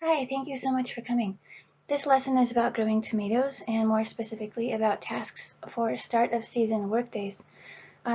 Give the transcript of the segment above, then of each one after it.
Hi, thank you so much for coming. This lesson is about growing tomatoes and more specifically about tasks for start of season workdays.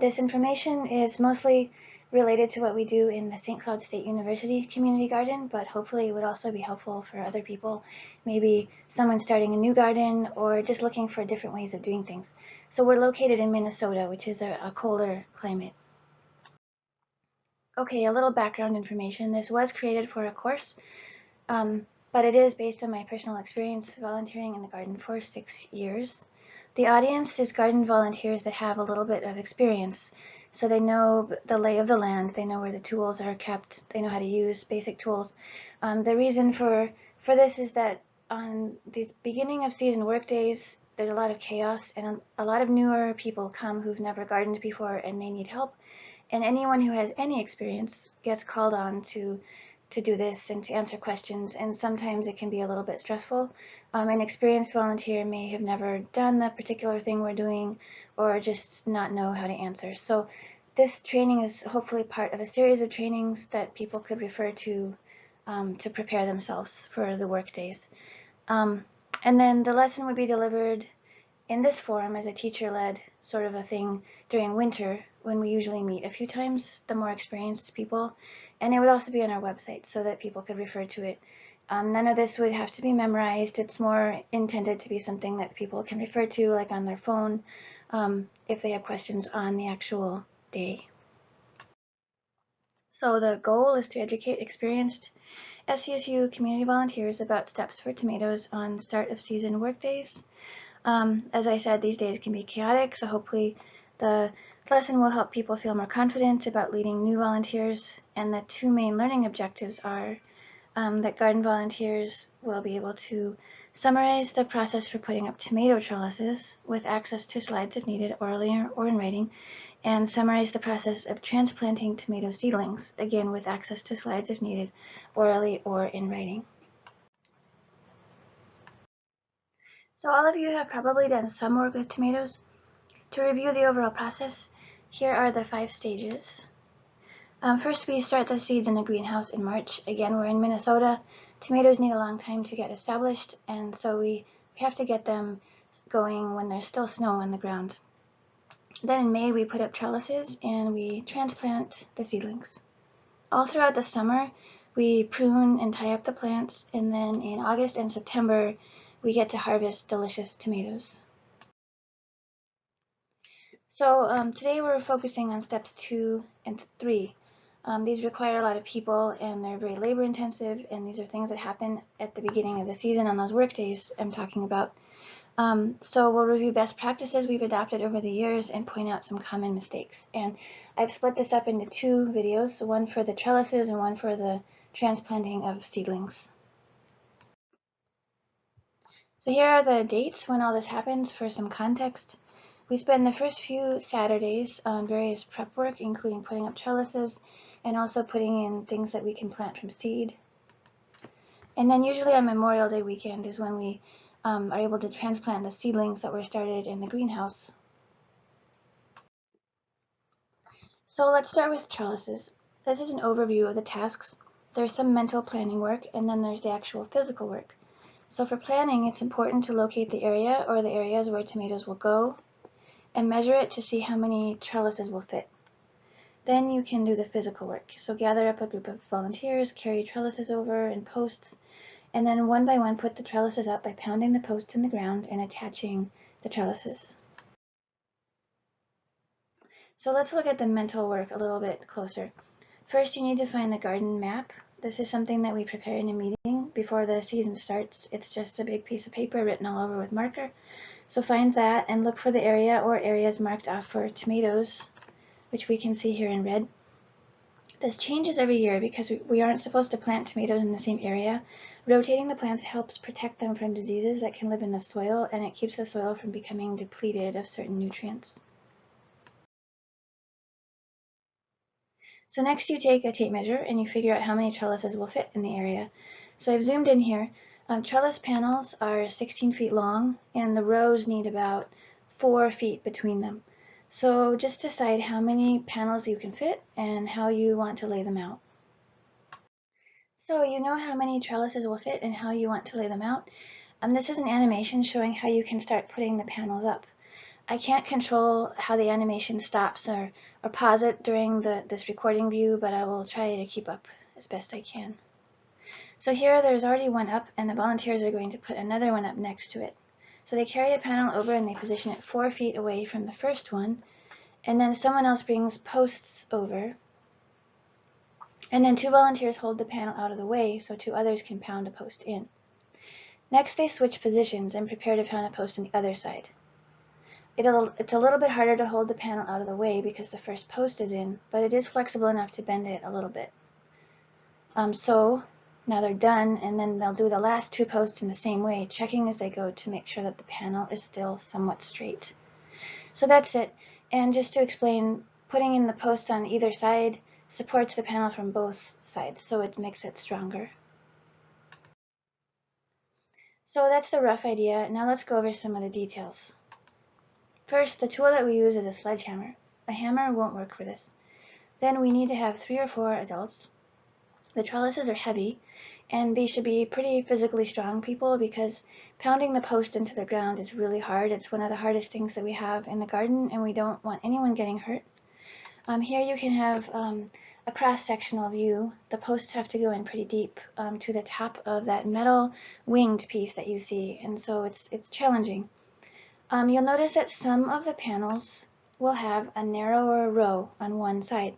This information is mostly related to what we do in the St. Cloud State University Community Garden, but hopefully it would also be helpful for other people, maybe someone starting a new garden or just looking for different ways of doing things. So we're located in Minnesota, which is a colder climate. Okay, a little background information. This was created for a course. But it is based on my personal experience volunteering in the garden for 6 years. The audience is garden volunteers that have a little bit of experience, so they know the lay of the land, they know where the tools are kept, they know how to use basic tools. The reason for this is that on these beginning of season work days, there's a lot of chaos and a lot of newer people come who've never gardened before and they need help. And anyone who has any experience gets called on to do this and to answer questions, and sometimes it can be a little bit stressful. An experienced volunteer may have never done the particular thing we're doing or just not know how to answer. So this training is hopefully part of a series of trainings that people could refer to prepare themselves for the work days. And then the lesson would be delivered in this forum as a teacher-led sort of a thing during winter when we usually meet a few times, the more experienced people, and it would also be on our website so that people could refer to it. None of this would have to be memorized. It's more intended to be something that people can refer to, like on their phone, if they have questions on the actual day. So the goal is to educate experienced SCSU community volunteers about steps for tomatoes on start of season workdays. As I said, these days can be chaotic, so hopefully the lesson will help people feel more confident about leading new volunteers, and the two main learning objectives are that garden volunteers will be able to summarize the process for putting up tomato trellises with access to slides if needed, orally or in writing, and summarize the process of transplanting tomato seedlings, again with access to slides if needed, orally or in writing. So all of you have probably done some work with tomatoes. To review the overall process, here are the 5 stages. First, we start the seeds in the greenhouse in March. Again, we're in Minnesota. Tomatoes need a long time to get established, and so we have to get them going when there's still snow on the ground. Then in May, we put up trellises and we transplant the seedlings. All throughout the summer, we prune and tie up the plants, and then in August and September, we get to harvest delicious tomatoes. So today we're focusing on steps 2 and 3. These require a lot of people and they're very labor intensive, and these are things that happen at the beginning of the season on those work days I'm talking about. So we'll review best practices we've adopted over the years and point out some common mistakes. And I've split this up into 2 videos, one for the trellises and one for the transplanting of seedlings. So here are the dates when all this happens for some context. We spend the first few Saturdays on various prep work, including putting up trellises and also putting in things that we can plant from seed. And then usually on Memorial Day weekend is when we are able to transplant the seedlings that were started in the greenhouse. So let's start with trellises. This is an overview of the tasks. There's some mental planning work, and then there's the actual physical work. So for planning, it's important to locate the area or the areas where tomatoes will go and measure it to see how many trellises will fit. Then you can do the physical work. So gather up a group of volunteers, carry trellises over and posts, and then one by one put the trellises up by pounding the posts in the ground and attaching the trellises. So let's look at the mental work a little bit closer. First, you need to find the garden map. This is something that we prepare in a meeting before the season starts. It's just a big piece of paper written all over with marker. So find that and look for the area or areas marked off for tomatoes, which we can see here in red. This changes every year because we aren't supposed to plant tomatoes in the same area. Rotating the plants helps protect them from diseases that can live in the soil, and it keeps the soil from becoming depleted of certain nutrients. So next you take a tape measure and you figure out how many trellises will fit in the area. So I've zoomed in here. Trellis panels are 16 feet long and the rows need about 4 feet between them. So just decide how many panels you can fit and how you want to lay them out. So you know how many trellises will fit and how you want to lay them out. This is an animation showing how you can start putting the panels up. I can't control how the animation stops or pause it during this recording view, but I will try to keep up as best I can. So here there's already one up, and the volunteers are going to put another one up next to it. So they carry a panel over and they position it 4 feet away from the first one, and then someone else brings posts over, and then 2 volunteers hold the panel out of the way so 2 others can pound a post in. Next they switch positions and prepare to pound a post on the other side. It's a little bit harder to hold the panel out of the way because the first post is in, but it is flexible enough to bend it a little bit. So now they're done, and then they'll do the last 2 posts in the same way, checking as they go to make sure that the panel is still somewhat straight. So that's it. And just to explain, putting in the posts on either side supports the panel from both sides, so it makes it stronger. So that's the rough idea. Now let's go over some of the details. First, the tool that we use is a sledgehammer. A hammer won't work for this. Then we need to have 3 or 4 adults. The trellises are heavy, and they should be pretty physically strong people because pounding the post into the ground is really hard. It's one of the hardest things that we have in the garden, and we don't want anyone getting hurt. Here you can have a cross-sectional view. The posts have to go in pretty deep to the top of that metal winged piece that you see, and so it's challenging. You'll notice that some of the panels will have a narrower row on one side.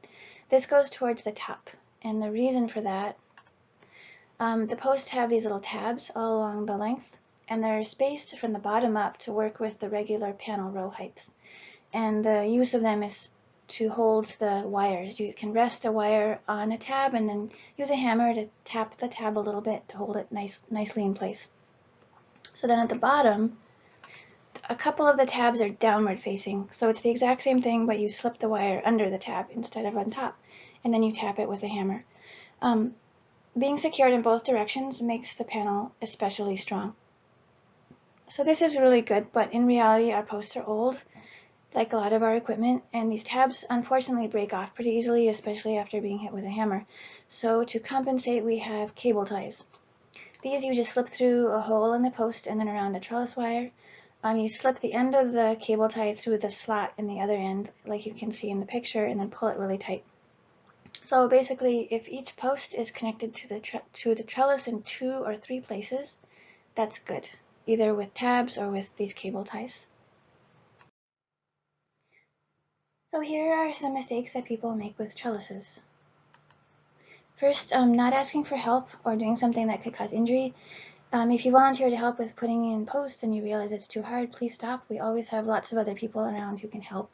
This goes towards the top, and the reason for that, the posts have these little tabs all along the length, and they're spaced from the bottom up to work with the regular panel row heights. And the use of them is to hold the wires. You can rest a wire on a tab and then use a hammer to tap the tab a little bit to hold it nicely in place. So then at the bottom, a couple of the tabs are downward facing, so it's the exact same thing, but you slip the wire under the tab instead of on top, and then you tap it with a hammer. Being secured in both directions makes the panel especially strong. So this is really good, but in reality our posts are old, like a lot of our equipment, and these tabs unfortunately break off pretty easily, especially after being hit with a hammer. So to compensate, we have cable ties. These you just slip through a hole in the post and then around a trellis wire. You slip the end of the cable tie through the slot in the other end, like you can see in the picture, and then pull it really tight. So basically, if each post is connected to the trellis in 2 or 3 places, that's good, either with tabs or with these cable ties. So here are some mistakes that people make with trellises. First, not asking for help or doing something that could cause injury. If you volunteer to help with putting in posts and you realize it's too hard, please stop. We always have lots of other people around who can help.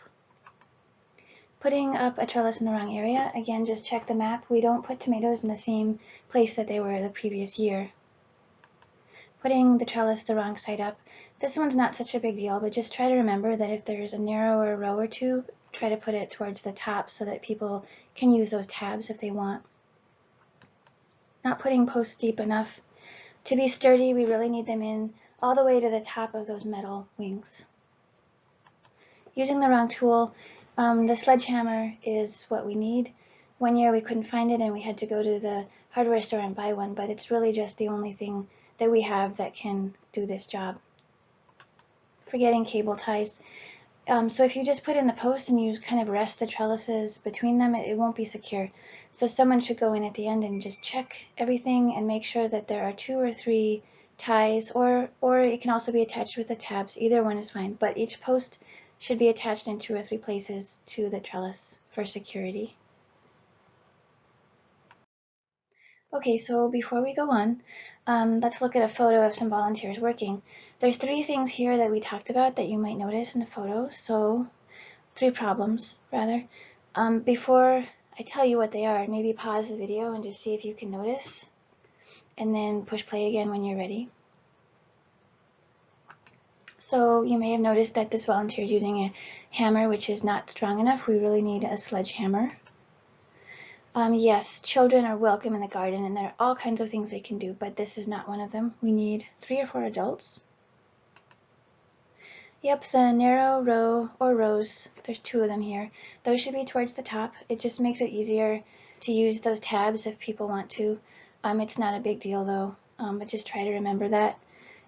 Putting up a trellis in the wrong area, again, just check the map. We don't put tomatoes in the same place that they were the previous year. Putting the trellis the wrong side up. This one's not such a big deal, but just try to remember that if there's a narrower row or two, try to put it towards the top so that people can use those tabs if they want. Not putting posts deep enough. To be sturdy, we really need them in all the way to the top of those metal wings. Using the wrong tool. The sledgehammer is what we need. One year we couldn't find it and we had to go to the hardware store and buy one, but it's really just the only thing that we have that can do this job. Forgetting cable ties. So if you just put in the post and you kind of rest the trellises between them, it won't be secure. So someone should go in at the end and just check everything and make sure that there are 2 or 3 ties, or it can also be attached with the tabs. Either one is fine, but each post should be attached in 2 or 3 places to the trellis for security. Okay, so before we go on, let's look at a photo of some volunteers working. There's 3 things here that we talked about that you might notice in the photo, so 3 problems, rather. Before I tell you what they are, maybe pause the video and just see if you can notice, and then push play again when you're ready. So you may have noticed that this volunteer is using a hammer which is not strong enough. We really need a sledgehammer. Yes, children are welcome in the garden, and there are all kinds of things they can do, but this is not one of them. We need 3 or 4 adults. Yep, the narrow row or rows, there's 2 of them here. Those should be towards the top. It just makes it easier to use those tabs if people want to. It's not a big deal though, but just try to remember that.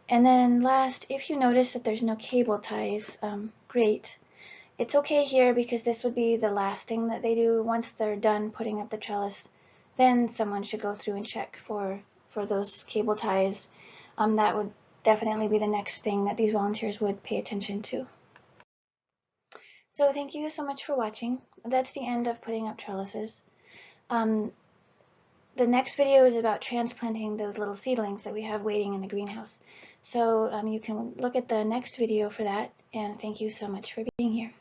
And then last, if you notice that there's no cable ties, great. It's okay here because this would be the last thing that they do once they're done putting up the trellis. Then someone should go through and check for those cable ties. That would definitely be the next thing that these volunteers would pay attention to. So thank you so much for watching. That's the end of putting up trellises. The next video is about transplanting those little seedlings that we have waiting in the greenhouse. So you can look at the next video for that, and thank you so much for being here.